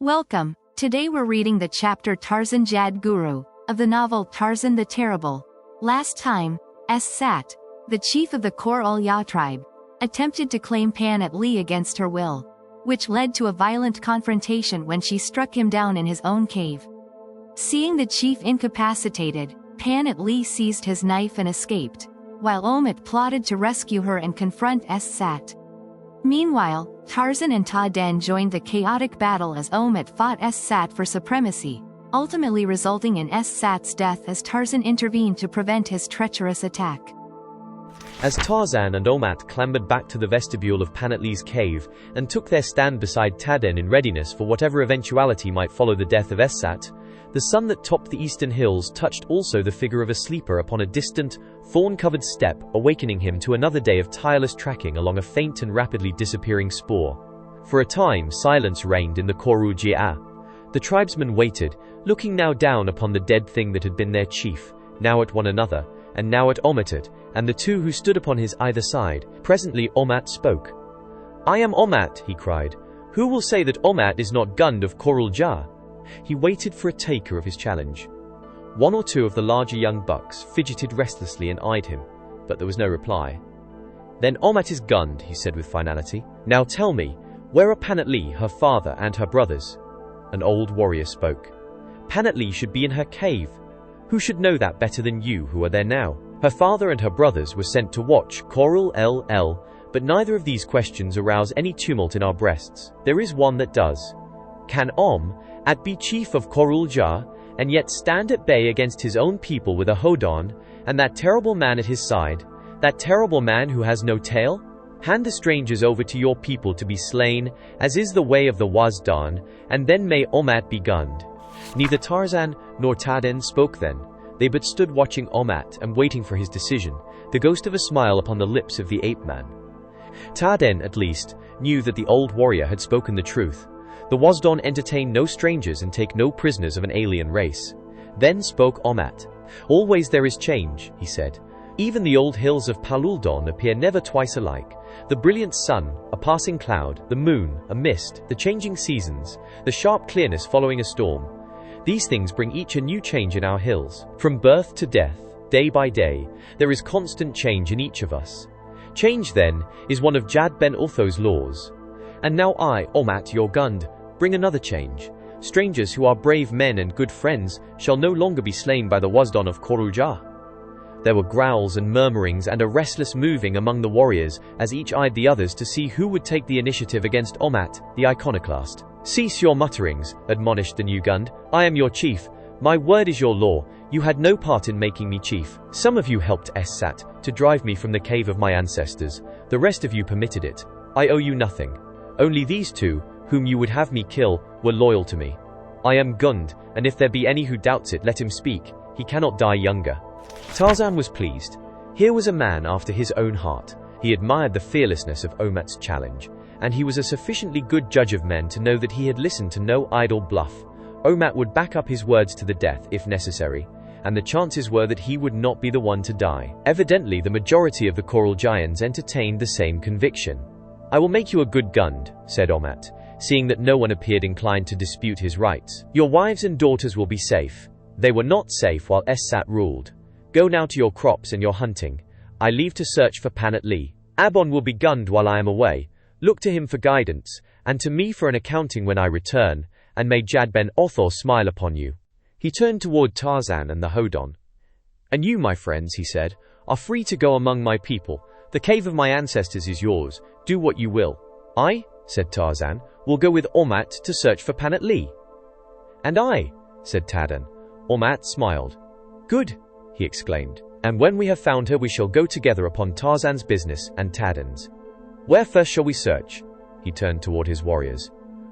Welcome. Today we're reading the chapter Tarzan-JAD-GURU of the novel Tarzan the Terrible. Last time, Sat, the chief of the Kor-ul-Ya tribe, attempted to claim Panat-Li against her will, which led to a violent confrontation when she struck him down in his own cave. Seeing the chief incapacitated, Panat-Li seized his knife and escaped, while Omat plotted to rescue her and confront Sat. Meanwhile, Tarzan and Ta-Den joined the chaotic battle as Omat fought Sat for supremacy, ultimately resulting in Sat's death as Tarzan intervened to prevent his treacherous attack. As Tarzan and Omat clambered back to the vestibule of Panat-Li's cave and took their stand beside Ta-Den in readiness for whatever eventuality might follow the death of Sat, the sun that topped the eastern hills touched also the figure of a sleeper upon a distant, thorn-covered steppe, awakening him to another day of tireless tracking along a faint and rapidly disappearing spoor. For a time, silence reigned in the Kor-ul-Ya. The tribesmen waited, looking now down upon the dead thing that had been their chief, now at one another, and now at Omat, and the two who stood upon his either side. Presently Omat spoke. "I am Omat," he cried. "Who will say that Omat is not Gund of Kor-ul-Ya?" He waited for a taker of his challenge. One or two of the larger young bucks fidgeted restlessly and eyed him, but there was no reply. "Then Omat is Gund," he said with finality. "Now tell me, where are Panat-Li, her father, and her brothers?" An old warrior spoke. "Panat-Li should be in her cave. Who should know that better than you who are there now? Her father and her brothers were sent to watch Kor-ul-Ya, but neither of these questions arouse any tumult in our breasts. There is one that does. Can At be chief of Kor-ul-Ya, and yet stand at bay against his own people with a hodon, and that terrible man at his side, that terrible man who has no tail? Hand the strangers over to your people to be slain, as is the way of the Wazdan, and then may Omat be Gund." Neither Tarzan nor Ta-Den spoke then. They but stood watching Omat and waiting for his decision, the ghost of a smile upon the lips of the ape-man. Ta-Den, at least, knew that the old warrior had spoken the truth. The Wazdan entertain no strangers and take no prisoners of an alien race. Then spoke Omat. "Always there is change," he said. "Even the old hills of Paluldon appear never twice alike. The brilliant sun, a passing cloud, the moon, a mist, the changing seasons, the sharp clearness following a storm. These things bring each a new change in our hills. From birth to death, day by day, there is constant change in each of us. Change, then, is one of Jad Ben Utho's laws. And now I, Omat, your Gund, bring another change. Strangers who are brave men and good friends shall no longer be slain by the Wazdan of Kor-ul-Ya." There were growls and murmurings and a restless moving among the warriors as each eyed the others to see who would take the initiative against Omat, the iconoclast. "Cease your mutterings," admonished the new Gund. "I am your chief. My word is your law. You had no part in making me chief. Some of you helped Sat to drive me from the cave of my ancestors. The rest of you permitted it. I owe you nothing. Only these two, whom you would have me kill, were loyal to me. I am Gund, and if there be any who doubts it, let him speak. He cannot die younger." Tarzan was pleased. Here was a man after his own heart. He admired the fearlessness of Omat's challenge, and he was a sufficiently good judge of men to know that he had listened to no idle bluff. Omat would back up his words to the death if necessary, and the chances were that he would not be the one to die. Evidently, the majority of the Kor-ul-Jans entertained the same conviction. "I will make you a good Gund," said Omat, seeing that no one appeared inclined to dispute his rights. "Your wives and daughters will be safe. They were not safe while Sat ruled. Go now to your crops and your hunting. I leave to search for Panat-Li. Abon will be Gund while I am away. Look to him for guidance, and to me for an accounting when I return, and may Jad Ben Utho smile upon you." He turned toward Tarzan and the hodon. "And you, my friends," he said, "are free to go among my people. The cave of my ancestors is yours. Do what you will." "I," said Tarzan, "will go with Omat to search for Panat-Li." "And I," said Ta-Den. Omat smiled. "Good," he exclaimed. "And when we have found her, we shall go together upon Tarzan's business and Ta-Den's. Where first shall we search?" He turned toward his warriors.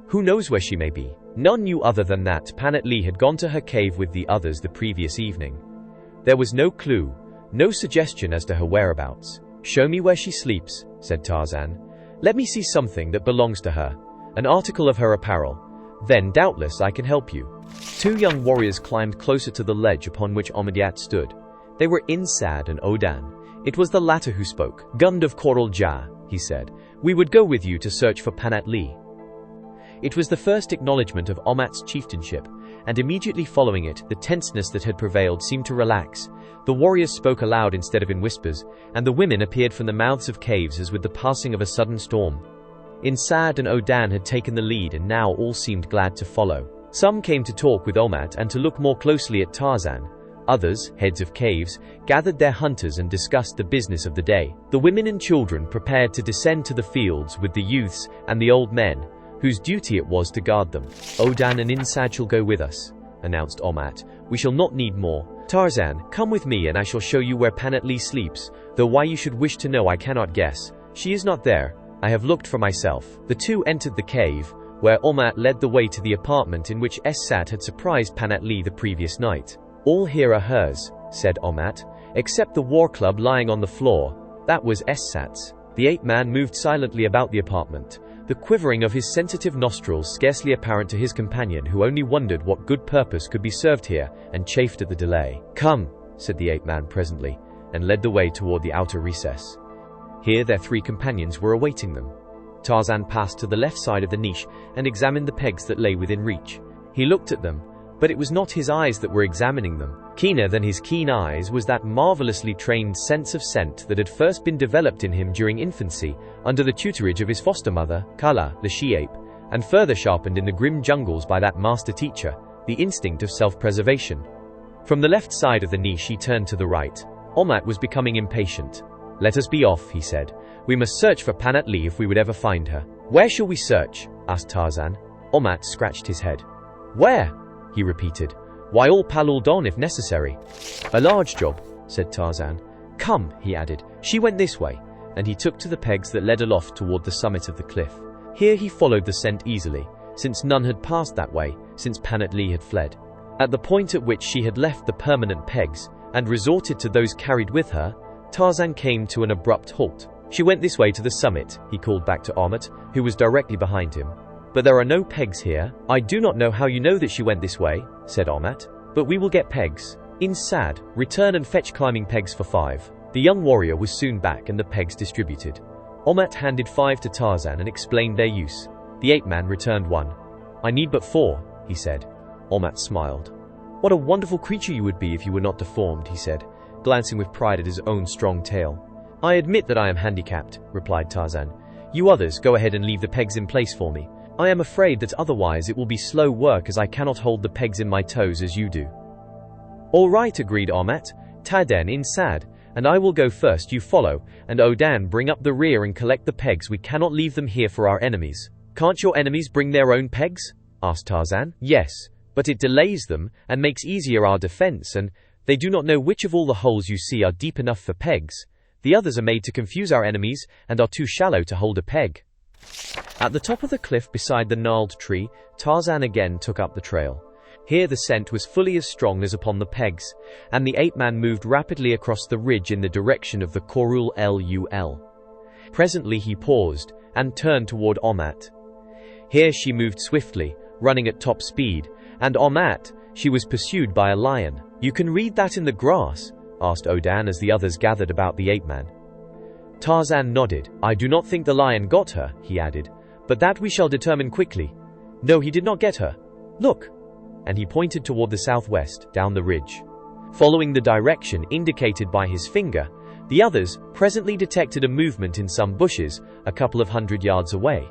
"Who knows where she may be?" None knew other than that Panat-Li had gone to her cave with the others the previous evening. There was no clue, no suggestion as to her whereabouts. "Show me where she sleeps," said Tarzan. "Let me see something that belongs to her, an article of her apparel. Then doubtless I can help you." Two young warriors climbed closer to the ledge upon which Omat stood. They were Insad and Odan. It was the latter who spoke. "Gund of Kor-ul-Ya," he said, "we would go with you to search for Panat-Li." It was the first acknowledgement of Omat's chieftainship, and immediately following it, the tenseness that had prevailed seemed to relax. The warriors spoke aloud instead of in whispers, and the women appeared from the mouths of caves as with the passing of a sudden storm. Insad and Odan had taken the lead, and now all seemed glad to follow. Some came to talk with Omat and to look more closely at Tarzan. Others, heads of caves, gathered their hunters and discussed the business of the day. The women and children prepared to descend to the fields with the youths and the old men, whose duty it was to guard them. Odan and Insad shall go with us, announced Omat. We shall not need more. Tarzan, come with me and I shall show you where Panatli sleeps, though why you should wish to know I cannot guess. She is not there. I have looked for myself. The two entered the cave, where Omat led the way to the apartment in which Essat had surprised Panatli the previous night. All here are hers, said Omat, except the war club lying on the floor. That was Essat's. The ape-man moved silently about the apartment, the quivering of his sensitive nostrils scarcely apparent to his companion, who only wondered what good purpose could be served here, and chafed at the delay. Come, said the ape-man presently, and led the way toward the outer recess. Here their three companions were awaiting them. Tarzan passed to the left side of the niche and examined the pegs that lay within reach. He looked at them, but it was not his eyes that were examining them. Keener than his keen eyes was that marvelously trained sense of scent that had first been developed in him during infancy, under the tutorage of his foster mother, Kala, the she-ape, and further sharpened in the grim jungles by that master teacher, the instinct of self-preservation. From the left side of the niche he turned to the right. Omat was becoming impatient. Let us be off, he said. We must search for Panatli if we would ever find her. Where shall we search? Asked Tarzan. Omat scratched his head. Where? He repeated. Why, all Paluldon if necessary. A large job, said Tarzan. Come, he added. She went this way, and he took to the pegs that led aloft toward the summit of the cliff. Here he followed the scent easily, since none had passed that way, since Panatli had fled. At the point at which she had left the permanent pegs, and resorted to those carried with her, Tarzan came to an abrupt halt. She went this way to the summit, he called back to Omat, who was directly behind him. But there are no pegs here. I do not know how you know that she went this way, said Omat, but we will get pegs. Insad, return and fetch climbing pegs for 5. The young warrior was soon back and the pegs distributed. Omat handed 5 to Tarzan and explained their use. The ape-man returned 1. I need but 4, he said. Omat smiled. What a wonderful creature you would be if you were not deformed, he said, glancing with pride at his own strong tail. I admit that I am handicapped, replied Tarzan. You others, go ahead and leave the pegs in place for me. I am afraid that otherwise it will be slow work, as I cannot hold the pegs in my toes as you do. All right, agreed Omat. Taden Insad, and I will go first, you follow, and Odan bring up the rear and collect the pegs. We cannot leave them here for our enemies. Can't your enemies bring their own pegs? Asked Tarzan. Yes, but it delays them, and makes easier our defense, and they do not know which of all the holes you see are deep enough for pegs. The others are made to confuse our enemies, and are too shallow to hold a peg. At the top of the cliff beside the gnarled tree, Tarzan again took up the trail. Here the scent was fully as strong as upon the pegs, and the ape-man moved rapidly across the ridge in the direction of the Korul Lul. Presently he paused, and turned toward Omat. Here she moved swiftly, running at top speed, and Omat, she was pursued by a lion. You can read that in the grass? Asked Odan as the others gathered about the ape-man. Tarzan nodded. I do not think the lion got her, he added, but that we shall determine quickly. No, he did not get her. Look! And he pointed toward the southwest, down the ridge. Following the direction indicated by his finger, the others presently detected a movement in some bushes, a couple of 100 yards away.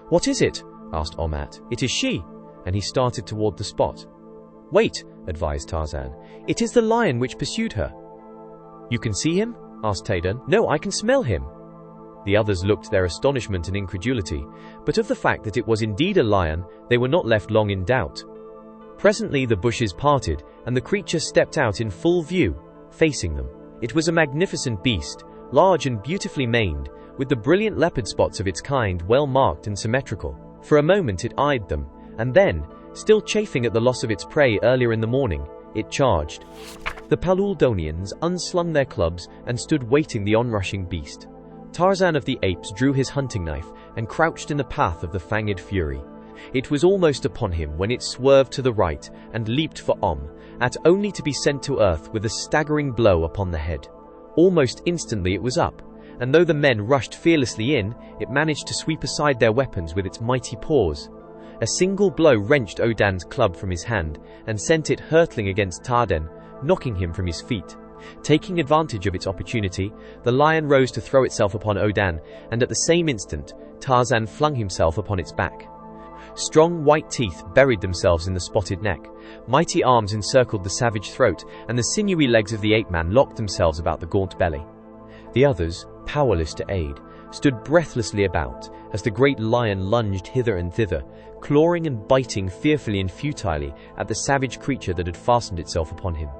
What is it? Asked Omat. It is she, and he started toward the spot. Wait, advised Tarzan. It is the lion which pursued her. You can see him? Asked Taden. No, I can smell him. The others looked their astonishment and incredulity, but of the fact that it was indeed a lion, they were not left long in doubt. Presently the bushes parted, and the creature stepped out in full view, facing them. It was a magnificent beast, large and beautifully maned, with the brilliant leopard spots of its kind well marked and symmetrical. For a moment it eyed them, and then, still chafing at the loss of its prey earlier in the morning, it charged. The Paluldonians unslung their clubs and stood waiting the onrushing beast. Tarzan of the Apes drew his hunting knife and crouched in the path of the fanged fury. It was almost upon him when it swerved to the right and leaped for at only to be sent to earth with a staggering blow upon the head. Almost instantly it was up, and though the men rushed fearlessly in, it managed to sweep aside their weapons with its mighty paws. A single blow wrenched Odan's club from his hand and sent it hurtling against Tarzan, knocking him from his feet. Taking advantage of its opportunity, the lion rose to throw itself upon Odan, and at the same instant, Tarzan flung himself upon its back. Strong white teeth buried themselves in the spotted neck. Mighty arms encircled the savage throat, and the sinewy legs of the ape-man locked themselves about the gaunt belly. The others, powerless to aid, stood breathlessly about as the great lion lunged hither and thither, clawing and biting fearfully and futilely at the savage creature that had fastened itself upon him.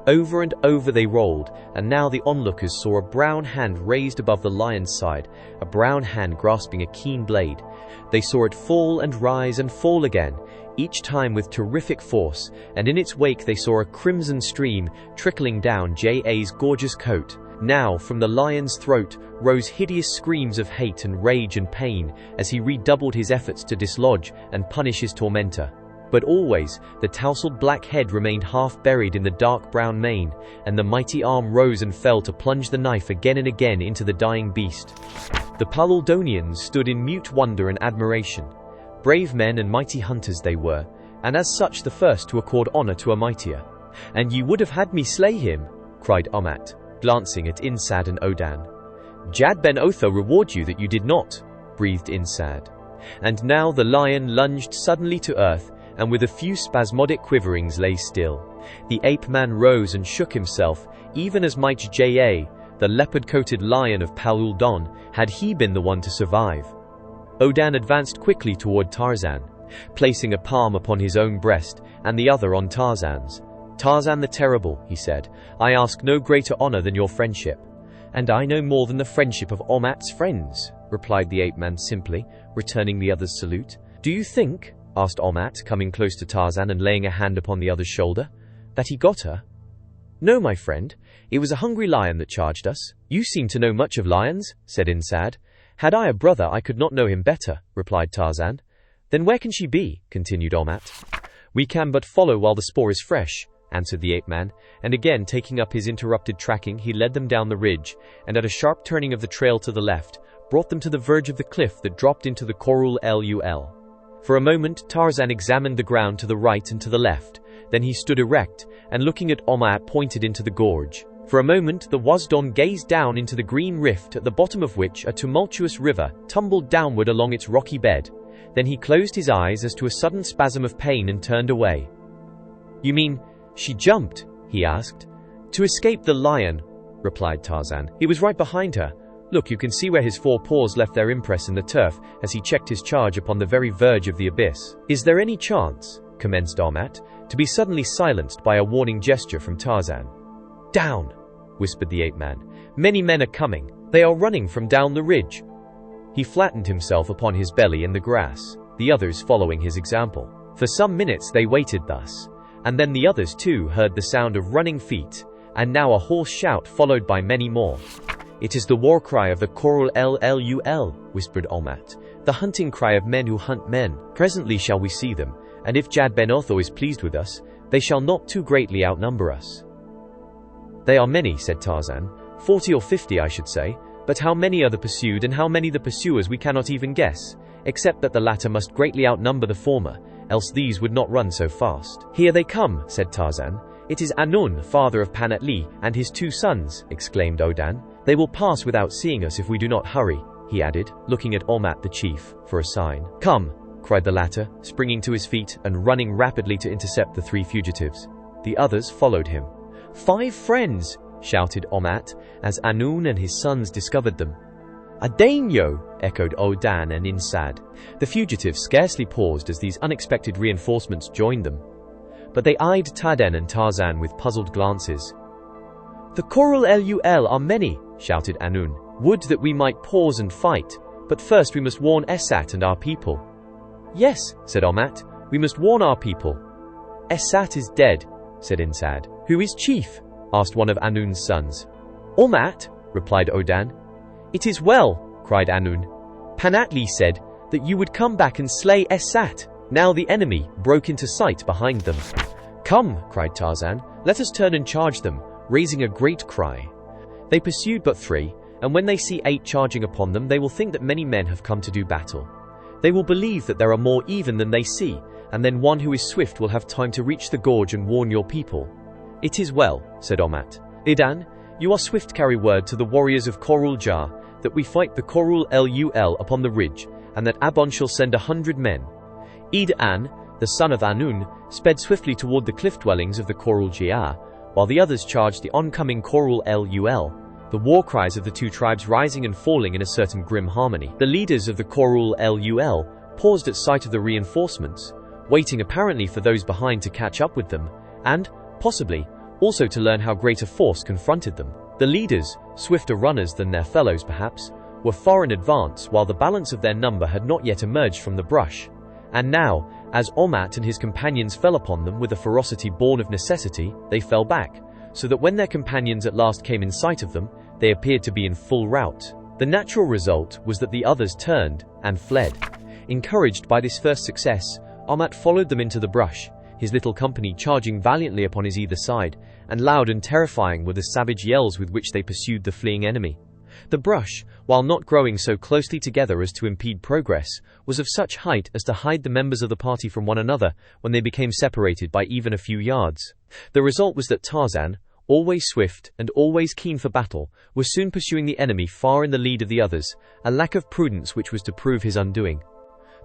Over and over they rolled, and now the onlookers saw a brown hand raised above the lion's side, a brown hand grasping a keen blade. They saw it fall and rise and fall again, each time with terrific force, and in its wake they saw a crimson stream trickling down J.A.'s gorgeous coat. Now, from the lion's throat, rose hideous screams of hate and rage and pain as he redoubled his efforts to dislodge and punish his tormentor. But always, the tousled black head remained half buried in the dark brown mane, and the mighty arm rose and fell to plunge the knife again and again into the dying beast. The Paluldonians stood in mute wonder and admiration. Brave men and mighty hunters they were, and as such the first to accord honor to a mightier. "And ye would have had me slay him," cried Omat, glancing at Insad and Odan. "Jad ben Otho reward you that you did not," breathed Insad. And now the lion lunged suddenly to earth, and with a few spasmodic quiverings lay still. The ape-man rose and shook himself, even as might J.A., the leopard-coated lion of Paluldon, had he been the one to survive. Odan advanced quickly toward Tarzan, placing a palm upon his own breast and the other on Tarzan's. "Tarzan the Terrible," he said, "I ask no greater honor than your friendship." "And I no more than the friendship of Omat's friends," replied the ape-man simply, returning the other's salute. "Do you think," asked Omat, coming close to Tarzan and laying a hand upon the other's shoulder, "that he got her?" "No, my friend. It was a hungry lion that charged us." "You seem to know much of lions," said Insad. "Had I a brother, I could not know him better," replied Tarzan. "Then where can she be?" continued Omat. "We can but follow while the spoor is fresh," answered the ape-man, and again taking up his interrupted tracking, he led them down the ridge, and at a sharp turning of the trail to the left, brought them to the verge of the cliff that dropped into the Corul Lul. For a moment, Tarzan examined the ground to the right and to the left. Then he stood erect, and looking at Omat pointed into the gorge. For a moment, the Wazdon gazed down into the green rift at the bottom of which a tumultuous river tumbled downward along its rocky bed. Then he closed his eyes as to a sudden spasm of pain and turned away. "You mean, she jumped?" he asked. "To escape the lion," replied Tarzan. "He was right behind her. Look, you can see where his 4 paws left their impress in the turf as he checked his charge upon the very verge of the abyss." "Is there any chance," commenced Omat, to be suddenly silenced by a warning gesture from Tarzan. "Down," whispered the ape-man. "Many men are coming. They are running from down the ridge." He flattened himself upon his belly in the grass, the others following his example. For some minutes they waited thus, and then the others too heard the sound of running feet, and now a hoarse shout followed by many more. "It is the war cry of the Corul Lul," whispered Omat, "the hunting cry of men who hunt men. Presently shall we see them, and if Jad ben Otho is pleased with us, they shall not too greatly outnumber us." "They are many," said Tarzan, 40 or 50 I should say, but how many are the pursued and how many the pursuers we cannot even guess, except that the latter must greatly outnumber the former, else these would not run so fast." "Here they come," said Tarzan. "It is Anun, father of Panatli, and his 2 sons," exclaimed Odan. "They will pass without seeing us if we do not hurry," he added, looking at Omat the chief, for a sign. "Come," cried the latter, springing to his feet and running rapidly to intercept the 3 fugitives. The others followed him. "5 friends!" shouted Omat, as Anun and his sons discovered them. "Adainyo!" echoed Odan and Insad. The fugitives scarcely paused as these unexpected reinforcements joined them, but they eyed Taden and Tarzan with puzzled glances. "The Corul Lul are many," shouted Anun. "Would that we might pause and fight, but first we must warn Esat and our people." "Yes," said Omat, "we must warn our people." "Esat is dead," said Insad. "Who is chief?" asked one of Anun's sons. "Omat," replied Odan. "It is well," cried Anun. "Panatli said that you would come back and slay Esat." Now the enemy broke into sight behind them. "Come," cried Tarzan, "let us turn and charge them," raising a great cry. They pursued but 3, and when they see 8 charging upon them, they will think that many men have come to do battle. They will believe that there are more even than they see, and then one who is swift will have time to reach the gorge and warn your people." "It is well," said Omat. "Idan, you are swift. Carry word to the warriors of Korul-Jah that we fight the Korul-Lul upon the ridge, and that Abon shall send 100 men." Idan, the son of Anun, sped swiftly toward the cliff dwellings of the Korul-Jah, while the others charged the oncoming Korul-Lul, the war cries of the two tribes rising and falling in a certain grim harmony. The leaders of the Korul-Lul paused at sight of the reinforcements, waiting apparently for those behind to catch up with them, and, possibly, also to learn how great a force confronted them. The leaders, swifter runners than their fellows perhaps, were far in advance, while the balance of their number had not yet emerged from the brush. And now, as Omat and his companions fell upon them with a ferocity born of necessity, they fell back, so that when their companions at last came in sight of them, they appeared to be in full rout. The natural result was that the others turned and fled. Encouraged by this first success, Omat followed them into the brush, his little company charging valiantly upon his either side, and loud and terrifying were the savage yells with which they pursued the fleeing enemy. The brush, while not growing so closely together as to impede progress, was of such height as to hide the members of the party from one another when they became separated by even a few yards. The result was that Tarzan, always swift and always keen for battle, was soon pursuing the enemy far in the lead of the others, a lack of prudence which was to prove his undoing.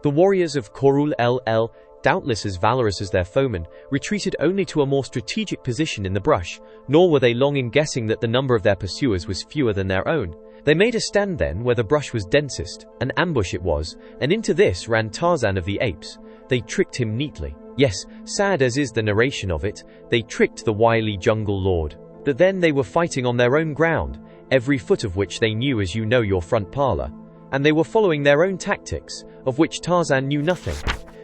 The warriors of Korul-Lul, doubtless as valorous as their foemen, retreated only to a more strategic position in the brush, nor were they long in guessing that the number of their pursuers was fewer than their own. They made a stand then where the brush was densest, an ambush it was, and into this ran Tarzan of the Apes. They tricked him neatly. Yes, sad as is the narration of it, they tricked the wily jungle lord. But then they were fighting on their own ground, every foot of which they knew as you know your front parlor, and they were following their own tactics, of which Tarzan knew nothing.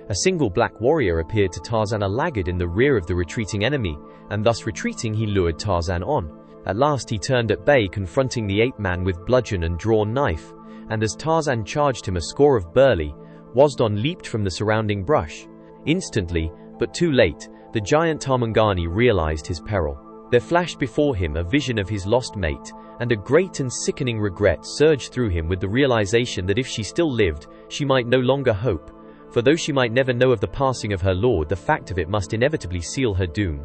A single black warrior appeared to Tarzan a laggard in the rear of the retreating enemy, and thus retreating he lured Tarzan on. At last he turned at bay, confronting the ape-man with bludgeon and drawn knife, and as Tarzan charged him a score of burly, Wasdon leaped from the surrounding brush. Instantly, but too late, the giant Tarmangani realized his peril. There flashed before him a vision of his lost mate, and a great and sickening regret surged through him with the realization that if she still lived, she might no longer hope, for though she might never know of the passing of her lord, the fact of it must inevitably seal her doom.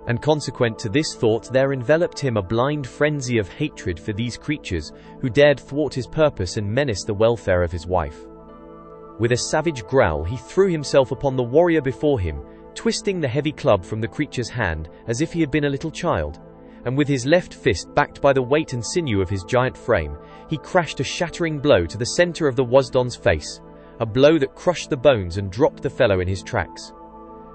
And consequent to this thought there enveloped him a blind frenzy of hatred for these creatures who dared thwart his purpose and menace the welfare of his wife. With a savage growl he threw himself upon the warrior before him, twisting the heavy club from the creature's hand as if he had been a little child, and with his left fist backed by the weight and sinew of his giant frame, he crashed a shattering blow to the center of the Wasdon's face, a blow that crushed the bones and dropped the fellow in his tracks.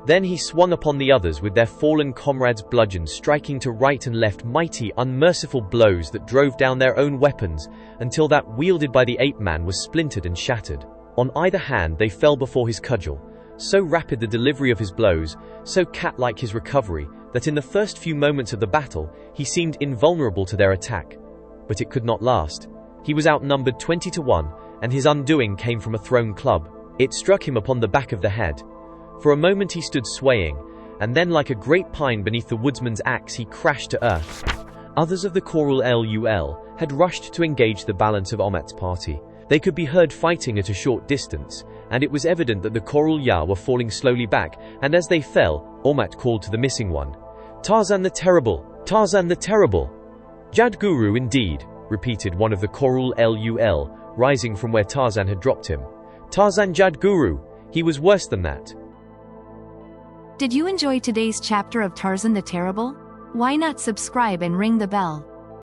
Then he swung upon the others with their fallen comrades' bludgeons, striking to right and left mighty, unmerciful blows that drove down their own weapons until that wielded by the ape-man was splintered and shattered. On either hand they fell before his cudgel, so rapid the delivery of his blows, so cat-like his recovery, that in the first few moments of the battle he seemed invulnerable to their attack. But it could not last. He was outnumbered 20-1, and his undoing came from a thrown club. It struck him upon the back of the head. For a moment he stood swaying, and then like a great pine beneath the woodsman's axe he crashed to earth. Others of the Korul-Lul had rushed to engage the balance of Omat's party. They could be heard fighting at a short distance, and it was evident that the Korul-Jah were falling slowly back, and as they fell, Omat called to the missing one, "Tarzan the Terrible! Tarzan the Terrible!" "Jad-Guru indeed," repeated one of the Korul-Lul, rising from where Tarzan had dropped him. "Tarzan-Jad-Guru! He was worse than that." Did you enjoy today's chapter of Tarzan the Terrible? Why not subscribe and ring the bell?